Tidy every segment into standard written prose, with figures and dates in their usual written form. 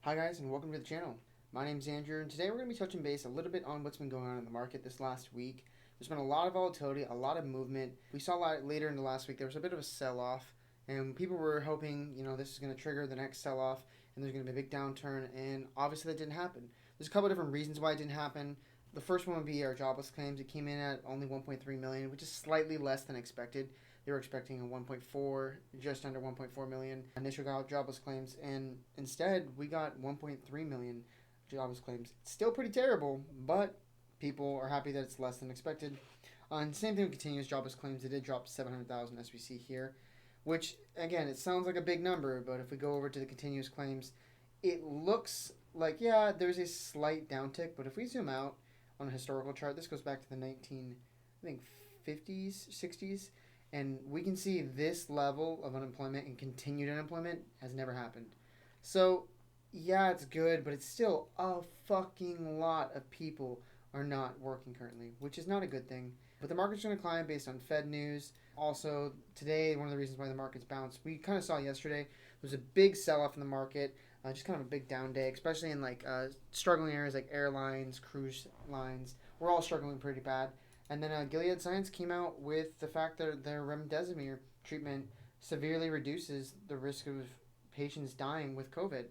Hi guys, and welcome to the channel. My name's Andrew, and today we're going to be touching base a little bit on what's been going on in the market this last week. There's been a lot of volatility, a lot of movement. We saw a lot later in the last week there was a bit of a sell-off, and people were hoping, this is going to trigger the next sell-off, and there's going to be a big downturn, and obviously that didn't happen. There's a couple of different reasons why it didn't happen. The first one would be our jobless claims. It came in at only 1.3 million, which is slightly less than expected. They were expecting a 1.4, just under 1.4 million initial jobless claims, and instead we got 1.3 million jobless claims. It's still pretty terrible, but people are happy that it's less than expected. And same thing with continuous jobless claims. It did drop to 700,000 as we see here, which again, it sounds like a big number, but if we go over to the continuous claims, it looks like, yeah, there's a slight downtick, but if we zoom out on a historical chart, this goes back to the 19, I think 50s, 60s, and we can see this level of unemployment and continued unemployment has never happened. So, yeah, it's good, but it's still a fucking lot of people are not working currently, which is not a good thing. But the market's going to climb based on Fed news. Also, today, one of the reasons why the market's bounced, we kind of saw yesterday, there was a big sell off in the market, just kind of a big down day, especially in struggling areas like airlines, cruise lines. We're all struggling pretty bad. And then Gilead Science came out with the fact that their remdesivir treatment severely reduces the risk of patients dying with COVID,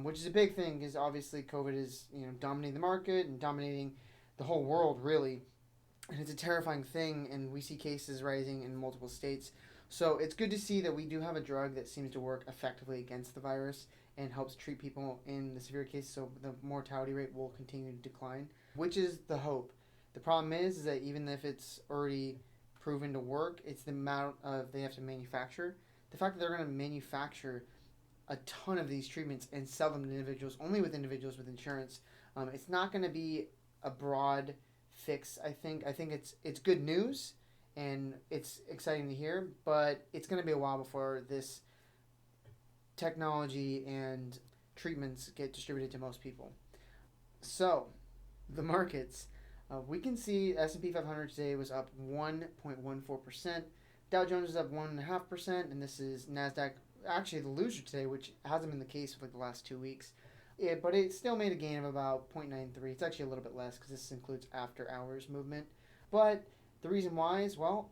which is a big thing because obviously COVID is dominating the market and dominating the whole world really, and it's a terrifying thing. And we see cases rising in multiple states. So it's good to see that we do have a drug that seems to work effectively against the virus and helps treat people in the severe cases. So the mortality rate will continue to decline, which is the hope. The problem is that even if it's already proven to work, it's the amount of they have to manufacture. The fact that they're going to manufacture a ton of these treatments and sell them to individuals, only with individuals with insurance, it's not going to be a broad fix. I think it's good news, and it's exciting to hear, but it's going to be a while before this technology and treatments get distributed to most people. So, the markets. We can see S&P 500 today was up 1.14%. Dow Jones is up 1.5%, and this is Nasdaq, actually the loser today, which hasn't been the case for like the last 2 weeks. But it still made a gain of about 0.93. It's actually a little bit less because this includes after hours movement. But the reason why is, well,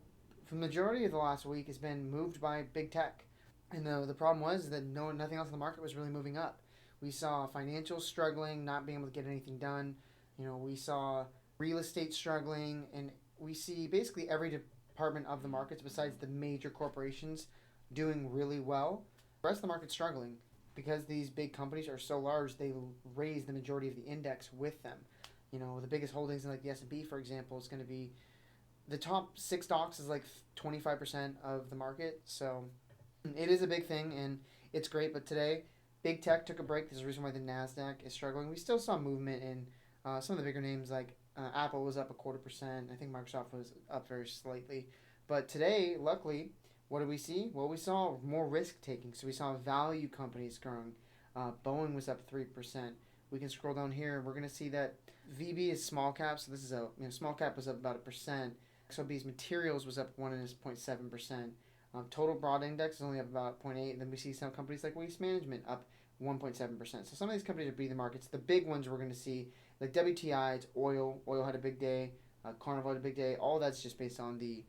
the majority of the last week has been moved by big tech. And the problem was that nothing else in the market was really moving up. We saw financials struggling, not being able to get anything done. We saw real estate struggling, and we see basically every department of the markets besides the major corporations doing really well. The rest of the market's struggling because these big companies are so large. They raise the majority of the index with them. The biggest holdings in like the S&P, for example, is going to be the top six stocks is like 25% of the market. So it is a big thing, and it's great. But today, big tech took a break. There's a reason why the Nasdaq is struggling. We still saw movement in some of the bigger names, like Apple was up 0.25%. I think Microsoft was up very slightly. But today, luckily, what did we see? Well, we saw more risk taking. So we saw value companies growing. Boeing was up 3%. We can scroll down here, and we're going to see that VB is small cap. So this is small cap was up about 1%. XOB's materials was up 1.7%. Total broad index is only up about 0.8. Then we see some companies like Waste Management up 1.7%. So some of these companies are beating the markets. The big ones we're going to see, like WTI, it's oil. Oil had a big day. Carnival had a big day. All that's just based on the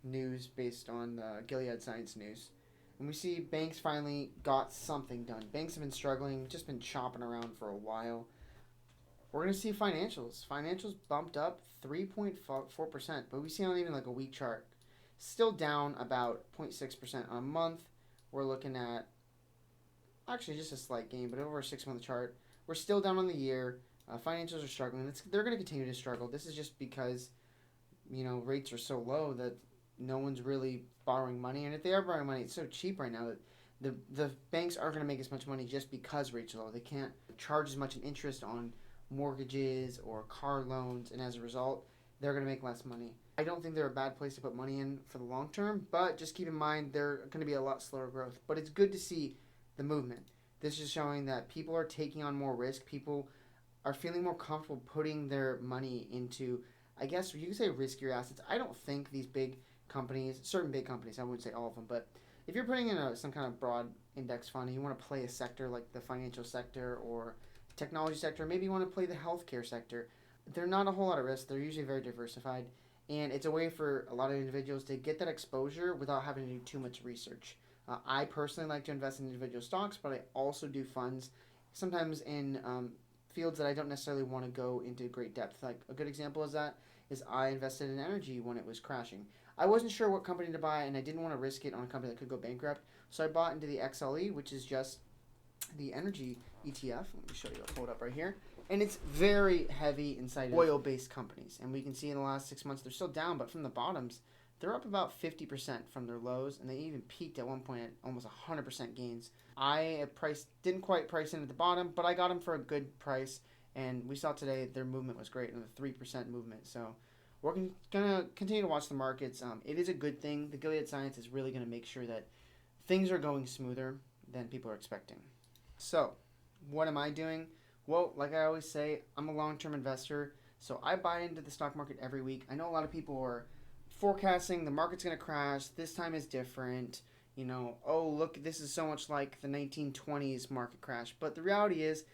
news, based on the Gilead Science news. And we see banks finally got something done. Banks have been struggling, just been chopping around for a while. We're going to see financials. Financials bumped up 3.4%, but we see on even like a week chart, still down about 0.6% on a month. We're looking at actually just a slight gain, but over a 6 month chart, we're still down on the year. Financials are struggling. They're going to continue to struggle. This is just because rates are so low that no one's really borrowing money, and if they are borrowing money, it's so cheap right now that the banks aren't going to make as much money just because rates are low. They can't charge as much in interest on mortgages or car loans, and as a result, they're going to make less money. I don't think they're a bad place to put money in for the long term, but just keep in mind they're going to be a lot slower growth. But it's good to see the movement. This is showing that people are taking on more risk. People are feeling more comfortable putting their money into, I guess you could say, riskier assets. I don't think these big companies, certain big companies, I wouldn't say all of them, but if you're putting in some kind of broad index fund and you want to play a sector like the financial sector or technology sector, maybe you want to play the healthcare sector, they're not a whole lot of risk. They're usually very diversified. And it's a way for a lot of individuals to get that exposure without having to do too much research. I personally like to invest in individual stocks, but I also do funds, sometimes in fields that I don't necessarily want to go into great depth. Like a good example is that is I invested in energy when it was crashing. I wasn't sure what company to buy, and I didn't want to risk it on a company that could go bankrupt. So I bought into the XLE, which is just the energy ETF. Let me show you. I'll pull it up right here. And it's very heavy inside oil-based companies. And we can see in the last 6 months they're still down, but from the bottoms, they're up about 50% from their lows, and they even peaked at one point at almost 100% gains. I didn't quite price in at the bottom, but I got them for a good price. And we saw today their movement was great, another 3% movement. So we're going to continue to watch the markets. It is a good thing. The Gilead Science is really going to make sure that things are going smoother than people are expecting. So, what am I doing? Well, like I always say, I'm a long-term investor, so I buy into the stock market every week. I know a lot of people are forecasting the market's going to crash. This time is different. You know, oh, look, this is so much like the 1920s market crash. But the reality is,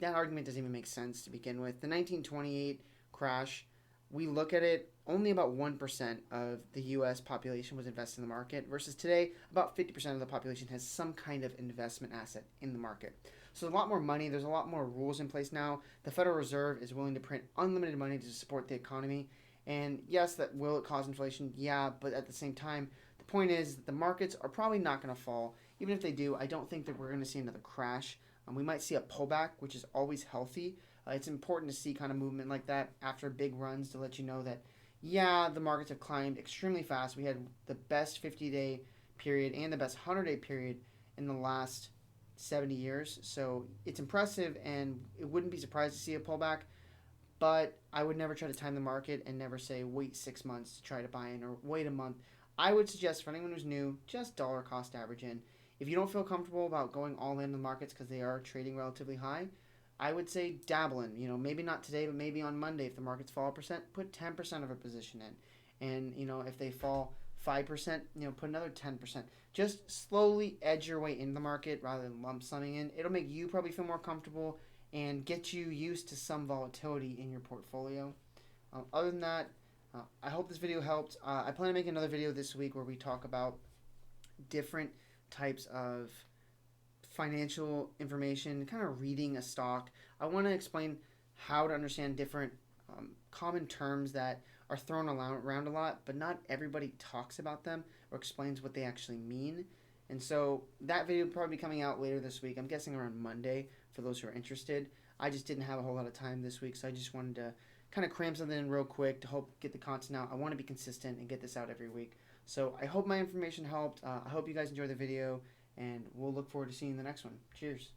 that argument doesn't even make sense to begin with. The 1928 crash, we look at it, only about 1% of the U.S. population was invested in the market, versus today, about 50% of the population has some kind of investment asset in the market. So there's a lot more money. There's a lot more rules in place now. The Federal Reserve is willing to print unlimited money to support the economy. And yes, that will it cause inflation? Yeah, but at the same time, the point is that the markets are probably not going to fall. Even if they do, I don't think that we're going to see another crash. We might see a pullback, which is always healthy. It's important to see kind of movement like that after big runs to let you know that, yeah, the markets have climbed extremely fast. We had the best 50-day period and the best 100-day period in the last 70 years. So it's impressive, and it wouldn't be surprised to see a pullback. But I would never try to time the market and never say wait 6 months to try to buy in or wait a month. I would suggest for anyone who's new, just dollar cost average in. If you don't feel comfortable about going all in the markets because they are trading relatively high, I would say dabble in. You know, maybe not today, but maybe on Monday if the markets fall a percent, put 10% of a position in. And, you know, if they fall 5%, you know, put another 10%. Just slowly edge your way into the market rather than lump summing in. It'll make you probably feel more comfortable and get you used to some volatility in your portfolio. Other than that, I hope this video helped. I plan to make another video this week where we talk about different types of financial information, kind of reading a stock. I want to explain how to understand different common terms that are thrown around a lot, but not everybody talks about them or explains what they actually mean. And so that video will probably be coming out later this week. I'm guessing around Monday for those who are interested. I just didn't have a whole lot of time this week, so I just wanted to kind of cram something in real quick to hope get the content out. I want to be consistent and get this out every week. So I hope my information helped. I hope you guys enjoy the video, and we'll look forward to seeing the next one. Cheers.